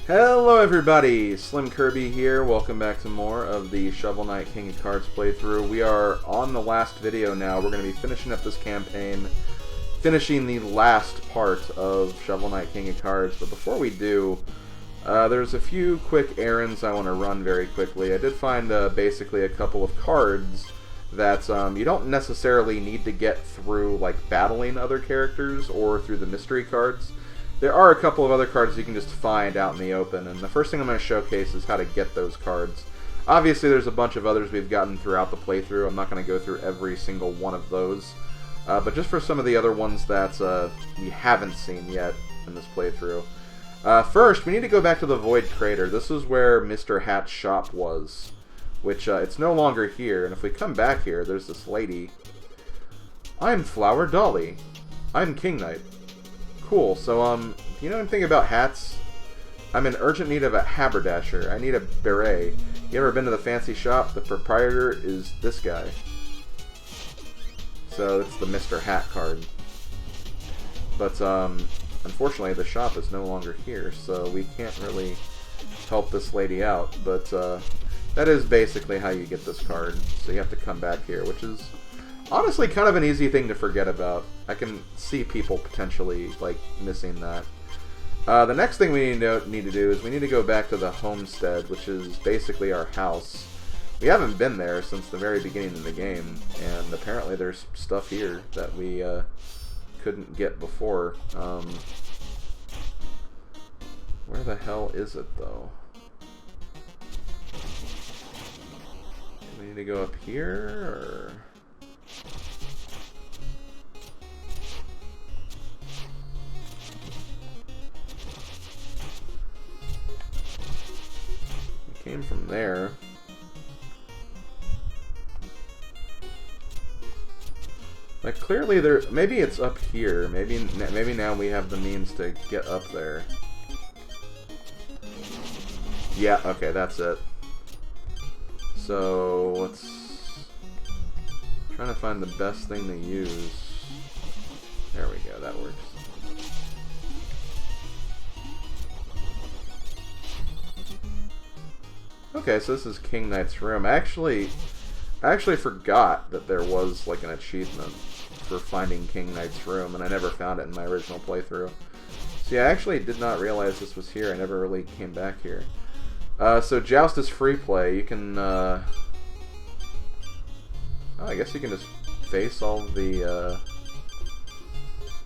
Hello everybody, SlimKirby here. Welcome back to more of the Shovel Knight King of Cards playthrough. We are on the last video now. We're going to be finishing up this campaign, finishing the last part of Shovel Knight King of Cards. But before we do, there's a few quick errands I want to run very quickly. I did find basically a couple of cards that you don't necessarily need to get through like battling other characters or through the mystery cards. There are a couple of other cards you can just find out in the open, and the first thing I'm going to showcase is how to get those cards. Obviously, there's a bunch of others we've gotten throughout the playthrough. I'm not going to go through every single one of those, but just for some of the other ones that we haven't seen yet in this playthrough. First, we need to go back to the Void Crater. This is where Mr. Hat's shop was, which it's no longer here, and if we come back here, there's this lady. I'm Flower Dolly. I'm King Knight. Cool, so, you know anything about hats? I'm in urgent need of a haberdasher. I need a beret. You ever been to the fancy shop? The proprietor is this guy. So, it's the Mr. Hat card. But, unfortunately, the shop is no longer here, so we can't really help this lady out. But, that is basically how you get this card. So you have to come back here, which is honestly kind of an easy thing to forget about. I can see people potentially, like, missing that. The next thing we need to do is we need to go back to the homestead, which is basically our house. We haven't been there since the very beginning of the game, and apparently there's stuff here that we couldn't get before. Where the hell is it, though? Do we need to go up here, or... Came from there. Like, clearly there... Maybe it's up here. Maybe now we have the means to get up there. Yeah, okay, that's it. So, let's... Trying to find the best thing to use. There we go, that works. Okay, so this is King Knight's room. I actually forgot that there was like an achievement for finding King Knight's room, and I never found it in my original playthrough. See, I actually did not realize this was here. I never really came back here. So Joustus free play. You can, oh, I guess you can just face all the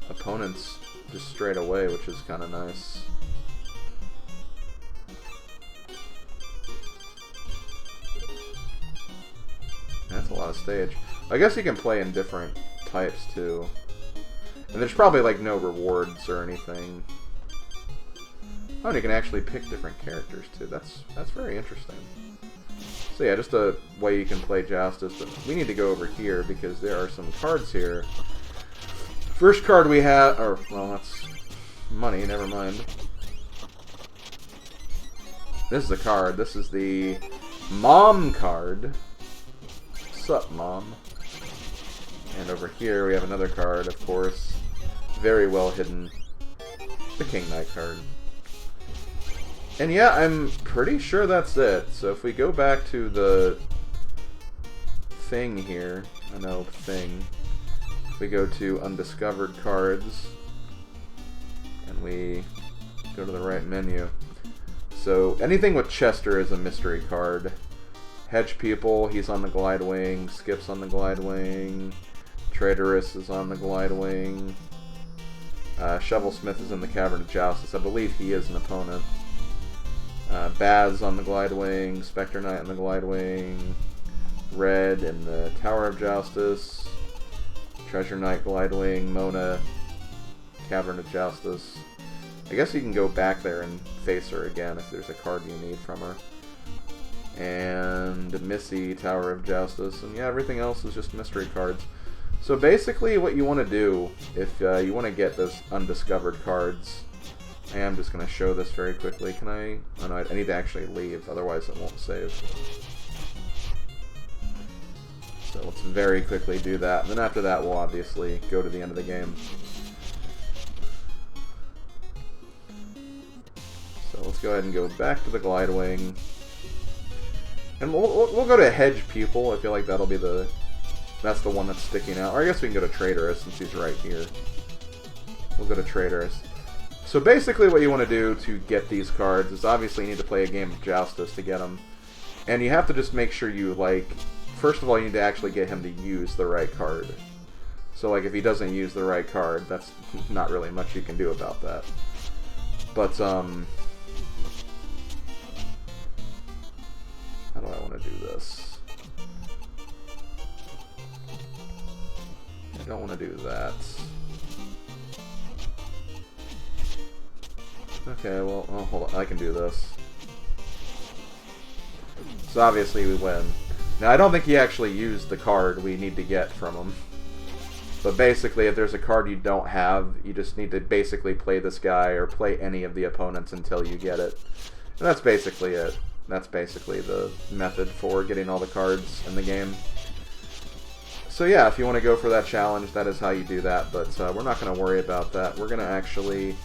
opponents just straight away, which is kind of nice. That's a lot of stage. I guess you can play in different types too. And there's probably like no rewards or anything. Oh, and you can actually pick different characters too. That's very interesting. So yeah, just a way you can play Joustus. But we need to go over here because there are some cards here. First card we have, or well, that's money. Never mind. This is a card. This is the Mom card. What's up, Mom? And over here we have another card, of course, very well hidden, the King Knight card. And yeah, I'm pretty sure that's it. So if we go back to the thing here, I know, thing, if we go to undiscovered cards, and we go to the right menu. So anything with Chester is a mystery card. Hedge People, he's on the Glide Wing. Skip's on the Glide Wing. Traitorous is on the Glide Wing. Shovelsmith is in the Cavern of Joustus. I believe he is an opponent. Baz on the Glide Wing. Spectre Knight on the Glide Wing. Red in the Tower of Joustus. Treasure Knight Glide Wing. Mona, Cavern of Joustus. I guess you can go back there and face her again if there's a card you need from her. And Missy, Tower of Joustus, and yeah, everything else is just mystery cards. So basically what you want to do, if you want to get those undiscovered cards, I am just going to show this very quickly. Can I? Oh no, I need to actually leave, otherwise it won't save. So let's very quickly do that, and then after that we'll obviously go to the end of the game. So let's go ahead and go back to the glide wing. And we'll go to Hedge Pupil. I feel like that'll be that's the one that's sticking out. Or I guess we can go to Traitorous since he's right here. We'll go to Traitorous. So basically what you want to do to get these cards is obviously you need to play a game of Joustus to get them. And you have to just make sure you, like, first of all you need to actually get him to use the right card. So, like, if he doesn't use the right card, that's not really much you can do about that. But, how do I want to do this? I don't want to do that. Okay, well, oh, hold on. I can do this. So obviously we win. Now, I don't think he actually used the card we need to get from him. But basically, if there's a card you don't have, you just need to basically play this guy or play any of the opponents until you get it. And that's basically it. That's basically the method for getting all the cards in the game. So yeah, if you want to go for that challenge, that is how you do that. But we're not going to worry about that. We're going to actually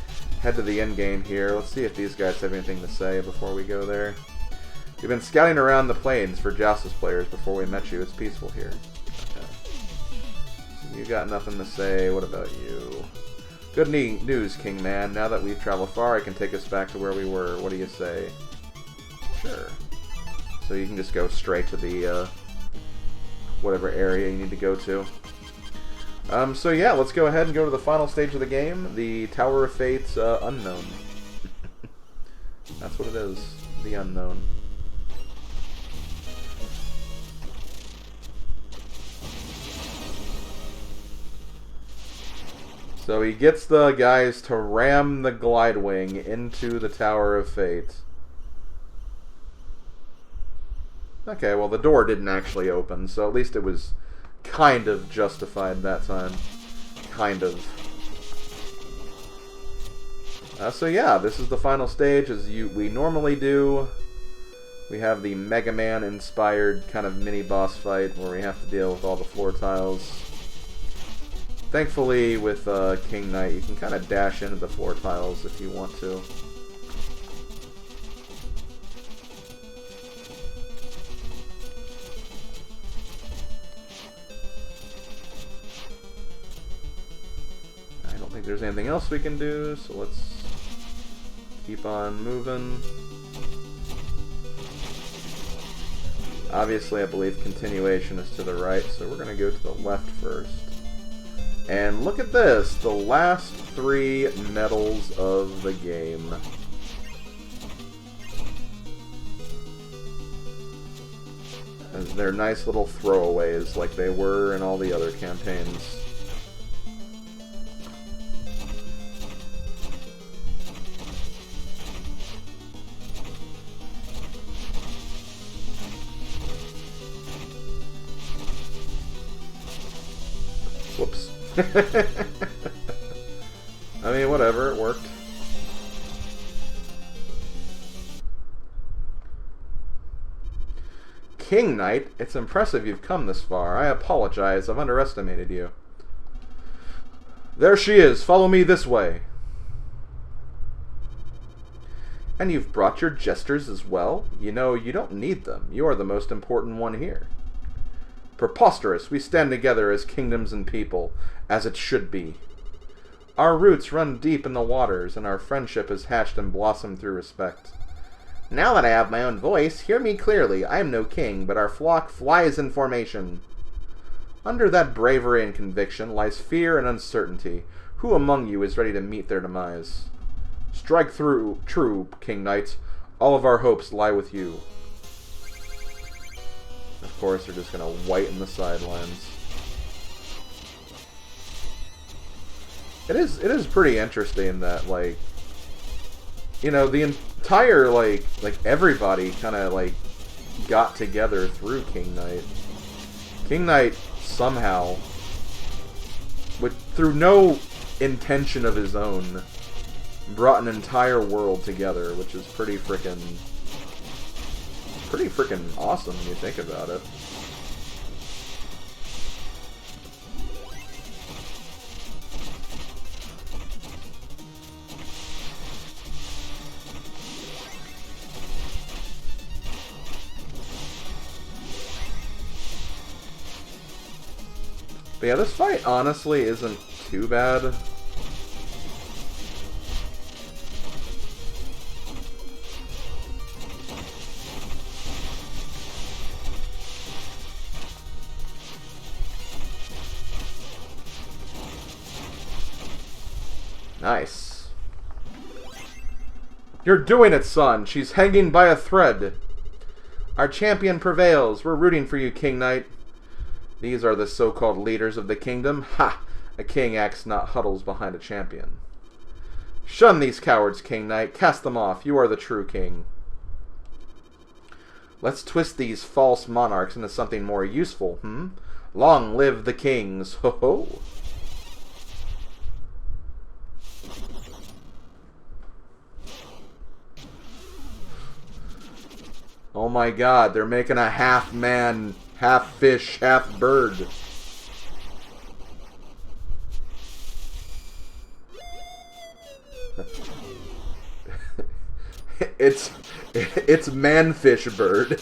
head to the end game here. Let's see if these guys have anything to say before we go there. We've been scouting around the plains for Joustus players before we met you. It's peaceful here. Okay. So you got nothing to say. What about you? Good news, King Man. Now that we've traveled far, I can take us back to where we were. What do you say? Sure. So you can just go straight to the whatever area you need to go to. So yeah, let's go ahead and go to the final stage of the game, the Tower of Fate's Unknown. That's what it is, the Unknown. So he gets the guys to ram the glide wing into the Tower of Fate. Okay, well the door didn't actually open, so at least it was kind of justified that time. Kind of. So yeah, this is the final stage as we normally do. We have the Mega Man inspired kind of mini boss fight where we have to deal with all the floor tiles. Thankfully with King Knight you can kind of dash into the floor tiles if you want to. I don't think there's anything else we can do, so let's keep on moving. Obviously, I believe continuation is to the right, so we're going to go to the left first. And look at this, the last 3 medals of the game. As they're nice little throwaways like they were in all the other campaigns. Whoops. I mean, whatever, it worked. King Knight, it's impressive you've come this far. I apologize, I've underestimated you. There she is, follow me this way. And you've brought your jesters as well? You know, you don't need them. You are the most important one here. Preposterous, we stand together as kingdoms and people, as it should be. Our roots run deep in the waters, and our friendship has hatched and blossomed through respect. Now that I have my own voice, hear me clearly. I am no king, but our flock flies in formation. Under that bravery and conviction lies fear and uncertainty. Who among you is ready to meet their demise? Strike through, true, King Knight. All of our hopes lie with you. Of course, they're just going to whiten the sidelines. It is pretty interesting that, like, you know, the entire, like everybody kind of, like, got together through King Knight. King Knight somehow, through no intention of his own, brought an entire world together, which is pretty freaking awesome when you think about it. But yeah, this fight honestly isn't too bad. Nice. You're doing it, son. She's hanging by a thread. Our champion prevails. We're rooting for you, King Knight. These are the so-called leaders of the kingdom. Ha! A king acts not huddles behind a champion. Shun these cowards, King Knight. Cast them off. You are the true king. Let's twist these false monarchs into something more useful, Long live the kings. Ho ho! Oh my god, they're making a half man, half fish, half bird. It's manfish bird.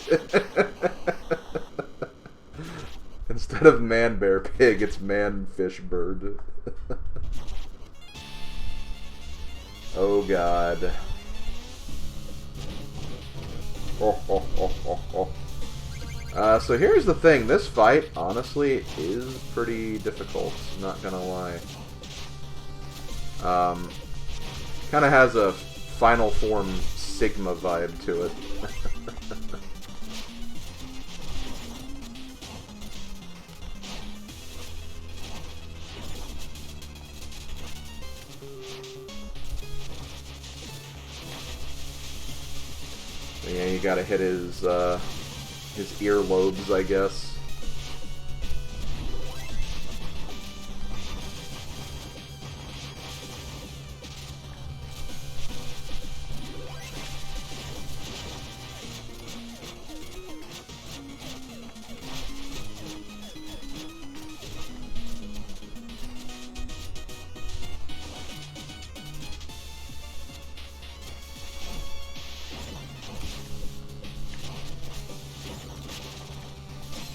Instead of man bear pig, it's manfish bird. Oh god. So here's the thing. This fight, honestly, is pretty difficult. Not gonna lie. Kind of has a Final Form Sigma vibe to it. Yeah, you gotta hit his earlobes, I guess.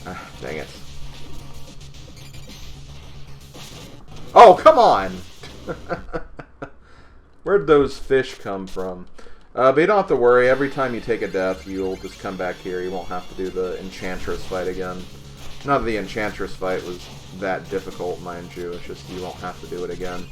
Ah, dang it. Oh, come on! Where'd those fish come from? But you don't have to worry. Every time you take a death, you'll just come back here. You won't have to do the Enchantress fight again. Not that the Enchantress fight was that difficult, mind you. It's just you won't have to do it again.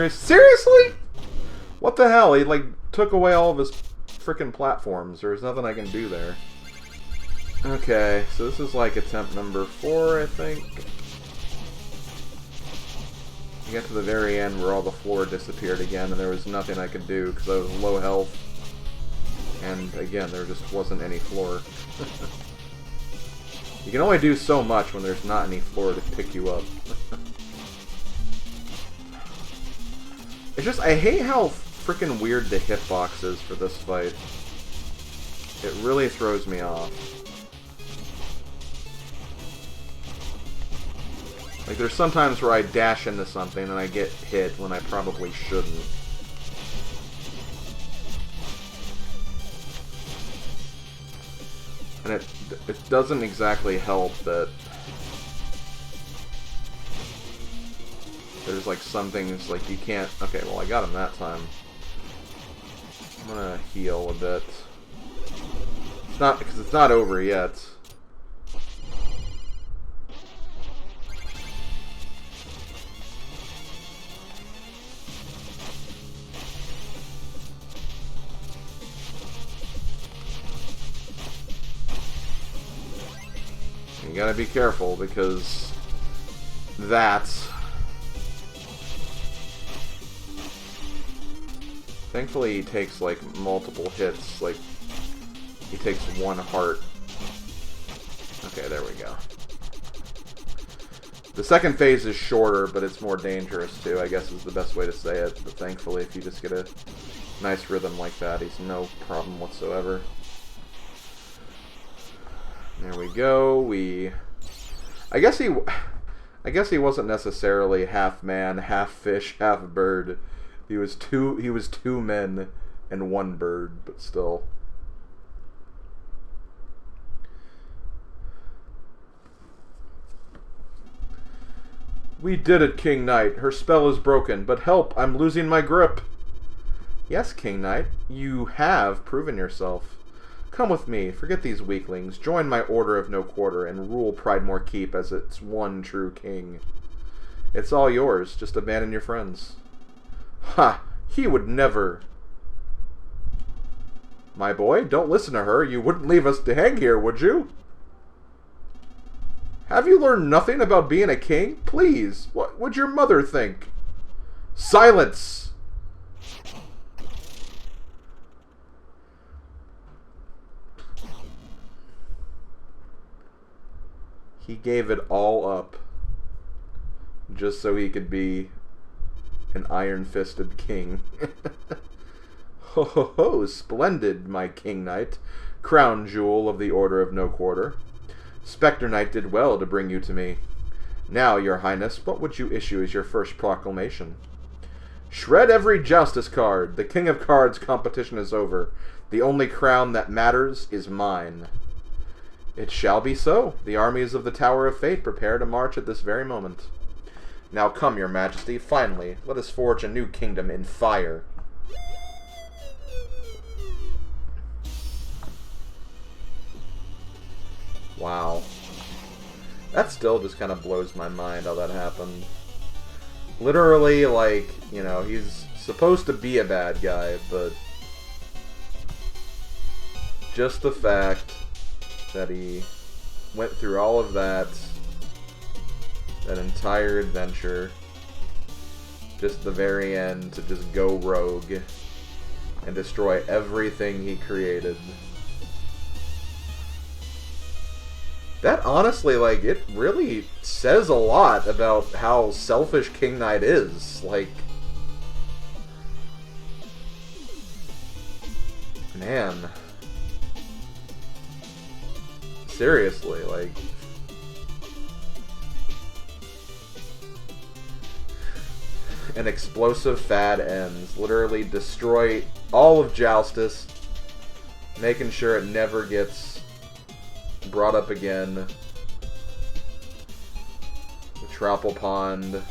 Seriously? What the hell? He, like, took away all of his frickin' platforms. There's nothing I can do there. Okay, so this is like attempt number 4, I think. You get to the very end where all the floor disappeared again, and there was nothing I could do because I was low health. And again, there just wasn't any floor. You can only do so much when there's not any floor to pick you up. It's just, I hate how freaking weird the hitbox is for this fight. It really throws me off. Like, there's sometimes where I dash into something and I get hit when I probably shouldn't. And it doesn't exactly help that there's like some things like you can't. Okay, well I got him that time. I'm gonna heal a bit. It's not because it's not over yet. gotta be careful because that's... Thankfully he takes like multiple hits, like he takes one heart. Okay, there we go. The second phase is shorter, but it's more dangerous too, I guess is the best way to say it. But thankfully if you just get a nice rhythm like that, he's no problem whatsoever. There we go. I guess he wasn't necessarily half man, half fish, half bird. He was two men and one bird, but still. We did it, King Knight. Her spell is broken, but help, I'm losing my grip. Yes, King Knight, you have proven yourself. Come with me, forget these weaklings, join my Order of No Quarter, and rule Pridemore Keep as its one true king. It's all yours, just abandon your friends. Ha! He would never. My boy, don't listen to her. You wouldn't leave us to hang here, would you? Have you learned nothing about being a king? Please, what would your mother think? Silence! He gave it all up just so he could be an iron-fisted king. Ho ho ho, splendid, my King Knight, crown jewel of the Order of No Quarter. Spectre Knight did well to bring you to me. Now, your highness, what would you issue as your first proclamation? Shred every Joustus card. The King of Cards competition is over. The only crown that matters is mine. It shall be so. The armies of the Tower of Fate prepare to march at this very moment. Now come, your majesty, finally, let us forge a new kingdom in fire. Wow. That still just kind of blows my mind how that happened. Literally, like, you know, he's supposed to be a bad guy, but just the fact that he went through all of that entire adventure, just the very end, to just go rogue and destroy everything he created. That honestly, like, it really says a lot about how selfish King Knight is. Like, man. Seriously, like, an explosive fad ends. Literally destroy all of Joustus, making sure it never gets brought up again. The Troupple Pond.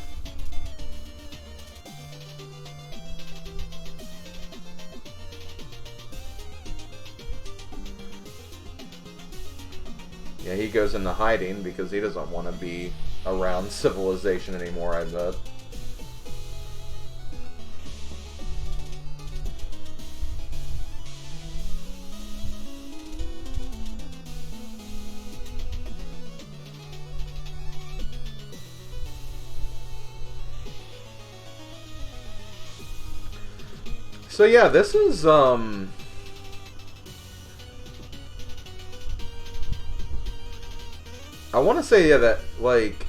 Yeah, he goes into hiding because he doesn't want to be around civilization anymore, I bet. So yeah, this is, I want to say, yeah, that, like,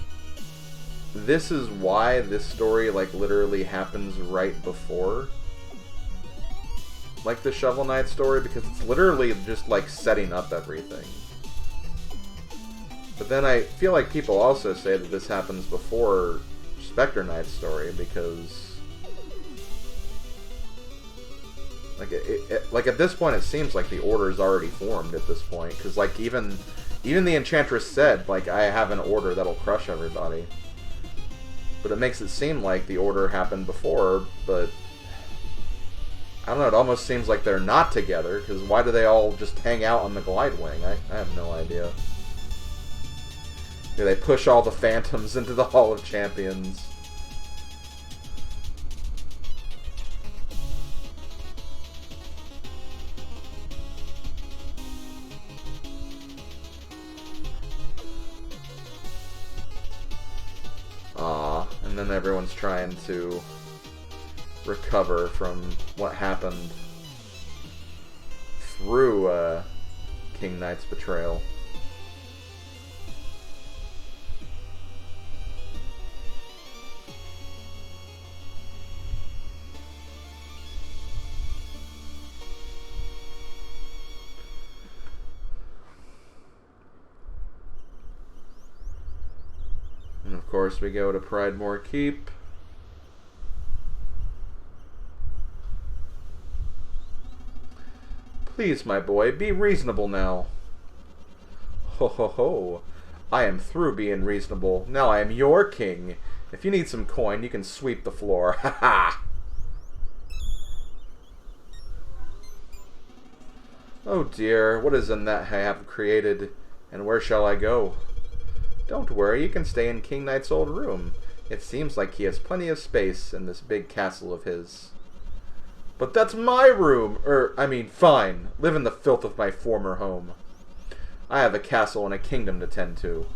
this is why this story, like, literally happens right before, like, the Shovel Knight story, because it's literally just, like, setting up everything. But then I feel like people also say that this happens before Spectre Knight's story, because like at this point, it seems like the order's already formed at this point, because like even the Enchantress said, like, I have an order that'll crush everybody. But it makes it seem like the order happened before, but I don't know, it almost seems like they're not together, because why do they all just hang out on the Glide Wing? I have no idea. Do they push all the Phantoms into the Hall of Champions? and everyone's trying to recover from what happened through King Knight's betrayal. And of course we go to Pridemore Keep. Please, my boy, be reasonable now. Ho ho ho. I am through being reasonable. Now I am your king. If you need some coin, you can sweep the floor. Ha ha! Oh dear, what is in that I have created, and where shall I go? Don't worry, you can stay in King Knight's old room. It seems like he has plenty of space in this big castle of his. But that's my room! Fine. Live in the filth of my former home. I have a castle and a kingdom to tend to.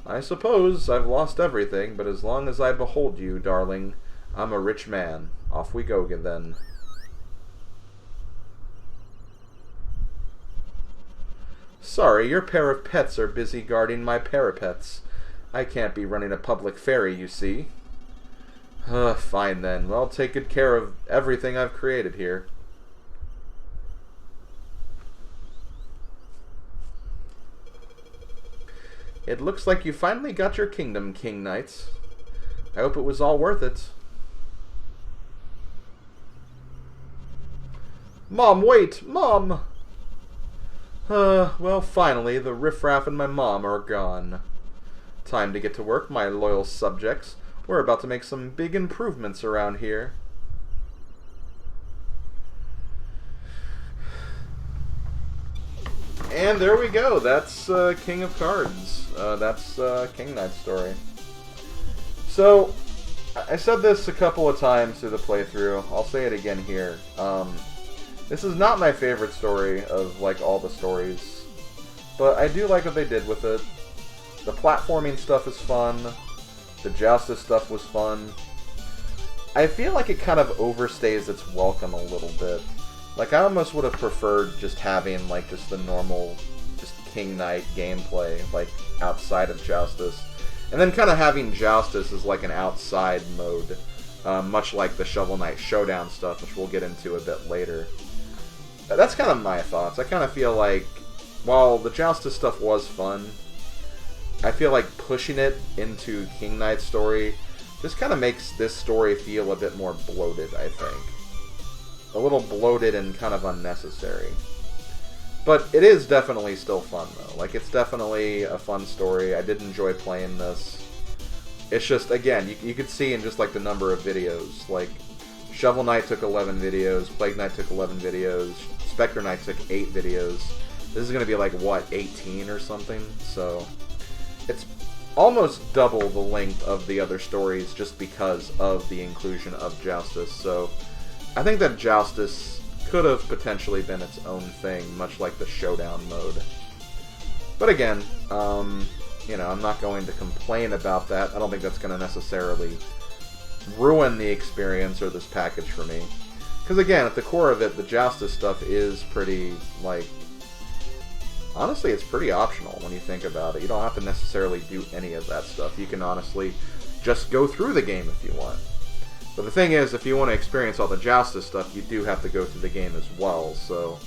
I suppose I've lost everything, but as long as I behold you, darling, I'm a rich man. Off we go then. Sorry, your pair of pets are busy guarding my parapets. I can't be running a public ferry, you see. Fine then. Well, take good care of everything I've created here. It looks like you finally got your kingdom, King Knights. I hope it was all worth it. Mom, wait! Mom! Well, finally, the riffraff and my mom are gone. Time to get to work, my loyal subjects. We're about to make some big improvements around here. And there we go. That's King of Cards. That's King Knight's story. So, I said this a couple of times through the playthrough. I'll say it again here. This is not my favorite story of, like, all the stories. But I do like what they did with it. The platforming stuff is fun. The Joustus stuff was fun. I feel like it kind of overstays its welcome a little bit. Like, I almost would have preferred just having, like, just the normal, just King Knight gameplay, like, outside of Joustus. And then kind of having Joustus as, like, an outside mode. Much like the Shovel Knight Showdown stuff, which we'll get into a bit later. That's kind of my thoughts. I kind of feel like, while the Joustus stuff was fun, I feel like pushing it into King Knight's story just kind of makes this story feel a bit more bloated, I think. A little bloated and kind of unnecessary. But it is definitely still fun, though. Like, it's definitely a fun story. I did enjoy playing this. It's just, again, you could see in just, like, the number of videos. Like, Shovel Knight took 11 videos, Plague Knight took 11 videos, Spectre Knight took 8 videos. This is going to be, like, what, 18 or something? So, it's almost double the length of the other stories just because of the inclusion of Joustus. So, I think that Joustus could have potentially been its own thing, much like the Showdown mode. But again, you know, I'm not going to complain about that. I don't think that's going to necessarily ruin the experience or this package for me. Because again, at the core of it, the Joustus stuff is pretty, like, honestly, it's pretty optional when you think about it. You don't have to necessarily do any of that stuff. You can honestly just go through the game if you want. But the thing is, if you want to experience all the Joustus stuff, you do have to go through the game as well, so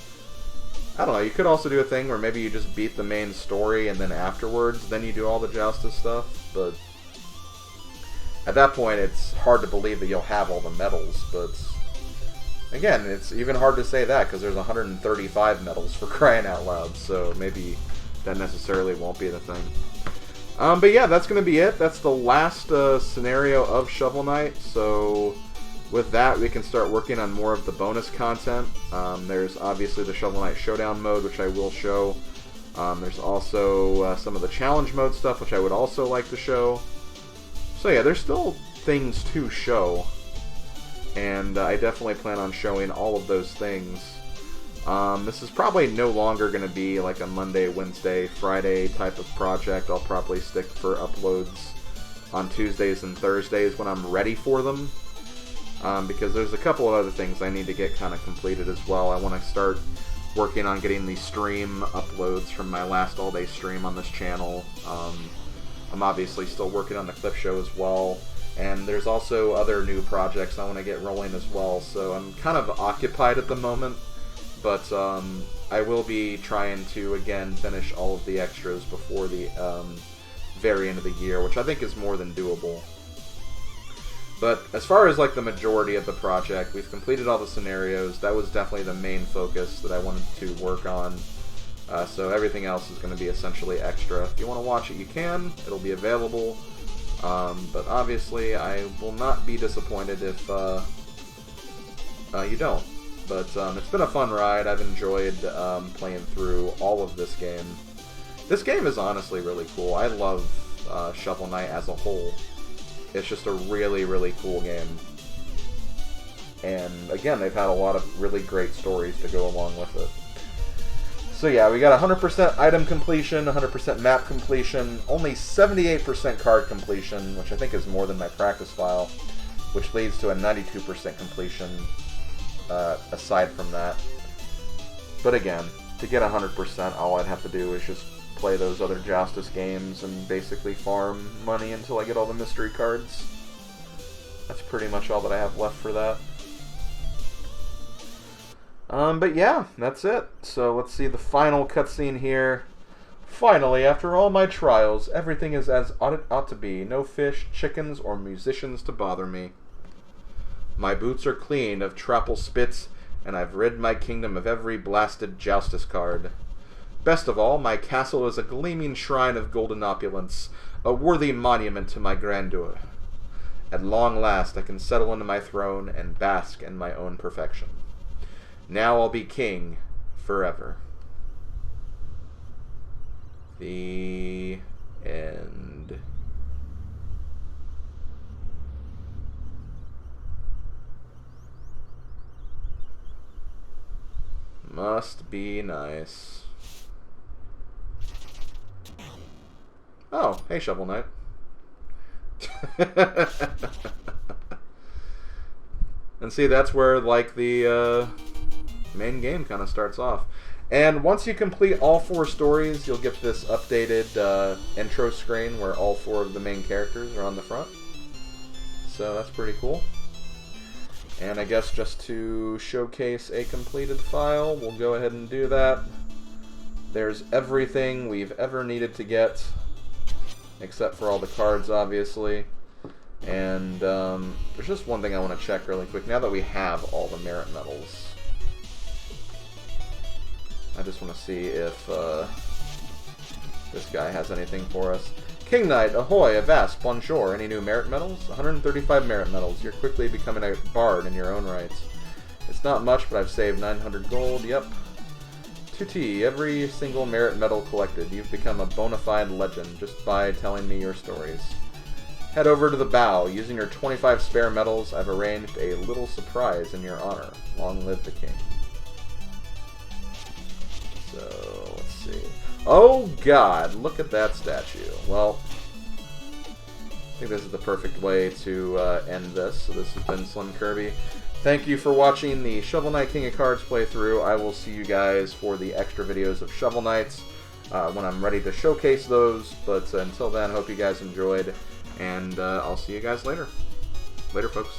I don't know, you could also do a thing where maybe you just beat the main story and then afterwards, then you do all the Joustus stuff, but at that point, it's hard to believe that you'll have all the medals, but again, it's even hard to say that because there's 135 medals for crying out loud, so maybe that necessarily won't be the thing. But yeah, that's going to be it. That's the last scenario of Shovel Knight, so with that, we can start working on more of the bonus content. There's obviously the Shovel Knight Showdown mode, which I will show. There's also some of the challenge mode stuff, which I would also like to show. So yeah, there's still things to show, and I definitely plan on showing all of those things. This is probably no longer going to be like a Monday, Wednesday, Friday type of project. I'll probably stick for uploads on Tuesdays and Thursdays when I'm ready for them. Because there's a couple of other things I need to get kind of completed as well. I want to start working on getting the stream uploads from my last all-day stream on this channel. I'm obviously still working on the clip show as well. And there's also other new projects I want to get rolling as well. So I'm kind of occupied at the moment. But I will be trying to, again, finish all of the extras before the very end of the year, which I think is more than doable. But as far as like the majority of the project, we've completed all the scenarios. That was definitely the main focus that I wanted to work on. So everything else is going to be essentially extra. If you want to watch it, you can. It'll be available. But obviously, I will not be disappointed if you don't. But it's been a fun ride. I've enjoyed playing through all of this game. This game is honestly really cool. I love Shovel Knight as a whole. It's just a really, really cool game. And again, they've had a lot of really great stories to go along with it. So yeah, we got 100% item completion, 100% map completion, only 78% card completion, which I think is more than my practice file, which leads to a 92% completion aside from that. But again, to get 100%, all I'd have to do is just play those other Joustus games and basically farm money until I get all the mystery cards. That's pretty much all that I have left for that. But yeah, that's it. So let's see the final cutscene here. Finally, after all my trials, everything is as it ought to be. No fish, chickens, or musicians to bother me. My boots are clean of trapple spits, and I've rid my kingdom of every blasted Joustus card. Best of all, my castle is a gleaming shrine of golden opulence, a worthy monument to my grandeur. At long last I can settle into my throne and bask in my own perfection. Now I'll be king forever. The end. Must be nice. Oh, hey, Shovel Knight. And see, that's where, like, the main game kind of starts off. And once you complete all 4 stories, you'll get this updated intro screen where all 4 of the main characters are on the front. So that's pretty cool. And I guess just to showcase a completed file, we'll go ahead and do that. There's everything we've ever needed to get, except for all the cards, obviously. And there's just one thing I want to check really quick. Now that we have all the merit medals, I just want to see if this guy has anything for us. King Knight, ahoy, avast, bonjour. Any new merit medals? 135 merit medals. You're quickly becoming a bard in your own right. It's not much, but I've saved 900 gold. Yep. 2T, every single merit medal collected. You've become a bona fide legend just by telling me your stories. Head over to the bow. Using your 25 spare medals, I've arranged a little surprise in your honor. Long live the king. So, let's see. Oh god, look at that statue. Well, I think this is the perfect way to end this. So this has been SlimKirby. Thank you for watching the Shovel Knight King of Cards playthrough. I will see you guys for the extra videos of Shovel Knights when I'm ready to showcase those. But until then, hope you guys enjoyed, and I'll see you guys later. Later, folks.